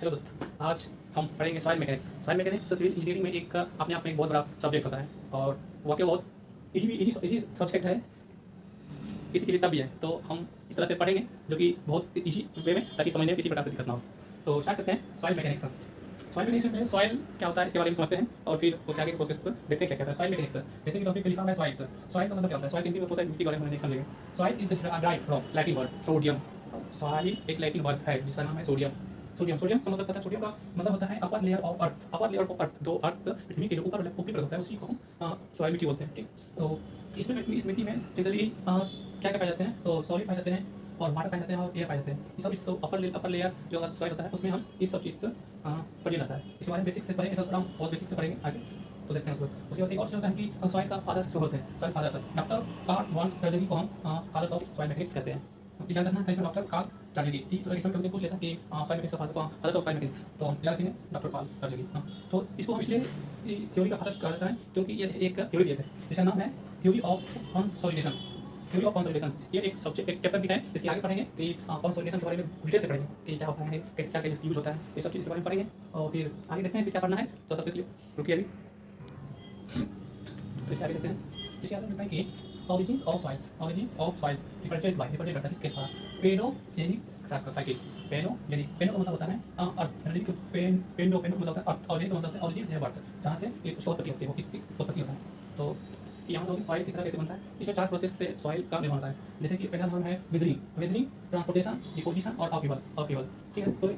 Hello दोस्त, आज हम पढ़ेंगे soil mechanics. Soil mechanics civil engineering में एक अपने आप में एक बहुत बड़ा सब्जेक्ट होता है और वाकई बहुत इजी सब्जेक्ट है, किसी के लिए तब भी है। तो हम इस तरह से पढ़ेंगे जो कि बहुत इजी वे में, ताकि समझने में किसी प्रकार की दिक्कत ना हो। तो स्टार्ट करते हैं सॉइल मैकेनिक्स। सॉइल मैकेनिक्स में सॉइल क्या होता है इसके बारे में समझते हैं और फिर उसके आगे के प्रोसेस देखते हैं क्या कहता है सॉइल मैकेनिक्स। जैसे कि टॉपिक पे लिखा हुआ है सॉइल। सॉइल का मतलब क्या होता है? सॉइल हिंदी में होता है मिट्टी के बारे में समझेंगे। Soil is the derived from Latin word sodium. Soil एक लैटिन वर्ड है जिसका नाम है सोडियम। सोडियम का मतलब पता है? सोडियम का मतलब होता है upper layer of earth. Upper layer of earth, तो अर्थ पृथ्वी के जो ऊपर ऊपरी परत होता है उसी को हम सॉइल मिट्टी बोलते हैं। ठीक, तो इस मिट्टी में जनरली क्या क्या पाए जाते हैं? तो सॉलिड पाए जाते हैं और वाटर पाए जाते हैं और एयर पाए जाते हैं। ये सब इस अपर लेयर जो सॉइल होता है उसमें हम ये सब चीज़ पढ़ी जाता है। इसके बारे में बेसिक से पढ़ेंगे, थोड़ा बहुत बेसिक से पढ़ेंगे आगे, तो देखते हैं उसको। उसके बाद एक और चीज़ होता है कि सॉइल का फादर्स किसको बोलते हैं? Soil fathers doctor Karl von Terzaghi को हम फादर्स ऑफ सॉइल मैकेनिक्स कहते हैं। ये याद रखना है इसमें डॉक्टर कार्ल टर्जेगी। ठीक, तो एग्जाम कभी पूछ लेता कि सॉइल मैकेनिक्स का फादर्स ऑफ सॉइल मैकेनिक्स, तो हम याद रखेंगे डॉक्टर कार्ल टर्जेगी। तो इसको हम इसलिए थ्योरी का फादर्स कहा जाता है क्योंकि ये एक थ्योरी दिए थे जिसका नाम है theory of consolidation. Theory of consolidation ये एक सब्जेक्ट, एक चैप्टर भी है। इसके आगे पढ़ेंगे कि कंसोलिडेशन के बारे में डिटेल से पढ़ेंगे कि क्या होता है, कैसे क्या यूज होता है, ये सब चीज़ के बारे में पढ़ेंगे और फिर आगे देखते हैं फिर क्या पढ़ना है। तो तब तक के लिए रुकिए अभी। तो इसके आगे देखते हैं। इसके आगे मिलता है कि origins of soils represented by represent करता है इसके साथ पेनोजेनिक साइकिल। पेनो का मतलब होता है अर्थ, यानी कि पेंडो का मतलब होता है अर्थ, और जेनिक का मतलब होता है ऑरिजिन है बर्थ, जहाँ से एक उत्पत्ति होती है, वो इसकी उत्पत्ति होता है। तो यहाँ तो सॉइल किस तरह कैसे बनता है? इसमें 4 प्रोसेस से सॉइल का निर्माण होता है। जैसे कि पहला नाम है विदरिंग, ट्रांसपोर्टेशन, डिपोजिशन और अपीवल। ठीक है, तो